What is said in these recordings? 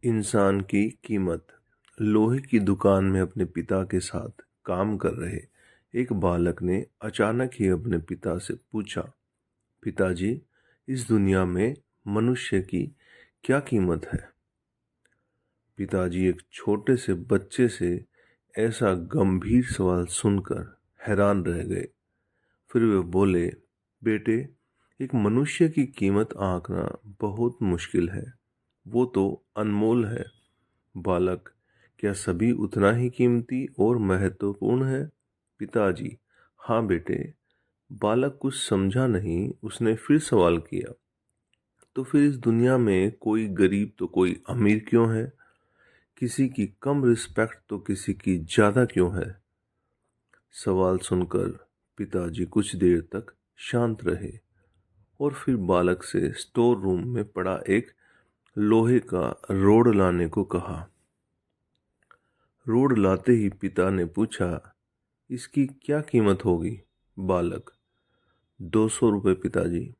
इंसान की कीमत। लोहे की दुकान में अपने पिता के साथ काम कर रहे एक बालक ने अचानक ही अपने पिता से पूछा, पिताजी, इस दुनिया में मनुष्य की क्या कीमत है? पिताजी एक छोटे से बच्चे से ऐसा गंभीर सवाल सुनकर हैरान रह गए। फिर वे बोले, बेटे, एक मनुष्य की कीमत आंकना बहुत मुश्किल है। वो तो अनमोल है। बालक, क्या सभी उतना ही कीमती और महत्वपूर्ण है? पिताजी, हाँ बेटे। बालक कुछ समझा नहीं। उसने फिर सवाल किया, तो फिर इस दुनिया में कोई गरीब तो कोई अमीर क्यों है? किसी की कम रिस्पेक्ट तो किसी की ज्यादा क्यों है? सवाल सुनकर पिताजी कुछ देर तक शांत रहे और फिर बालक से स्टोर रूम में पड़ा एक लोहे का रोड लाने को कहा। रोड लाते ही पिता ने पूछा, इसकी क्या कीमत होगी? बालक, 200 रुपये पिताजी।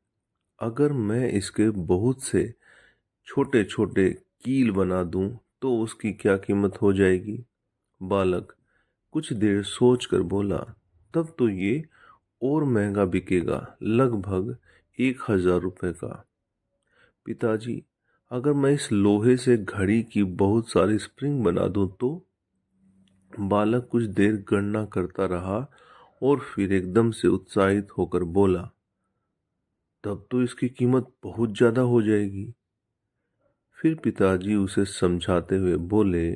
अगर मैं इसके बहुत से छोटे छोटे कील बना दूं तो उसकी क्या कीमत हो जाएगी? बालक कुछ देर सोचकर बोला, तब तो ये और महंगा बिकेगा, लगभग 1000 रुपये का। पिताजी, अगर मैं इस लोहे से घड़ी की बहुत सारी स्प्रिंग बना दूं तो? बालक कुछ देर गणना करता रहा और फिर एकदम से उत्साहित होकर बोला, तब तो इसकी कीमत बहुत ज्यादा हो जाएगी। फिर पिताजी उसे समझाते हुए बोले,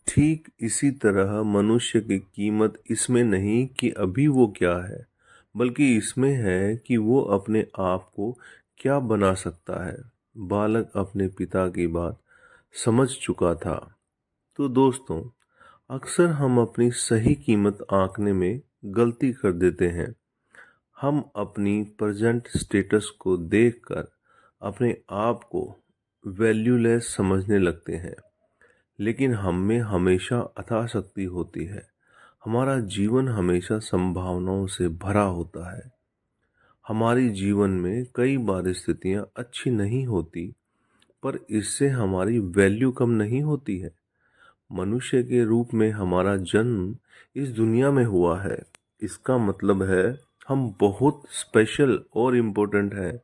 ठीक इसी तरह मनुष्य की कीमत इसमें नहीं कि अभी वो क्या है, बल्कि इसमें है कि वो अपने आप को क्या बना सकता है। बालक अपने पिता की बात समझ चुका था। तो दोस्तों, अक्सर हम अपनी सही कीमत आंकने में गलती कर देते हैं। हम अपनी प्रेजेंट स्टेटस को देखकर अपने आप को वैल्यूलेस समझने लगते हैं, लेकिन हम में हमेशा अथाह शक्ति होती है। हमारा जीवन हमेशा संभावनाओं से भरा होता है। हमारी जीवन में कई बार स्थितियां अच्छी नहीं होती, पर इससे हमारी वैल्यू कम नहीं होती है। मनुष्य के रूप में हमारा जन्म इस दुनिया में हुआ है। इसका मतलब है हम बहुत स्पेशल और इम्पोर्टेंट हैं।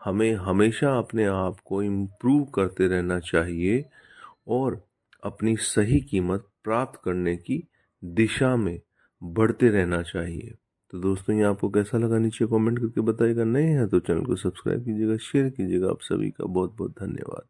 हमें हमेशा अपने आप को इम्प्रूव करते रहना चाहिए और अपनी सही कीमत प्राप्त करने की दिशा में बढ़ते रहना चाहिए। तो दोस्तों, ये आपको कैसा लगा नीचे कमेंट करके बताइएगा। नए हैं तो चैनल को सब्सक्राइब कीजिएगा, शेयर कीजिएगा। आप सभी का बहुत बहुत धन्यवाद।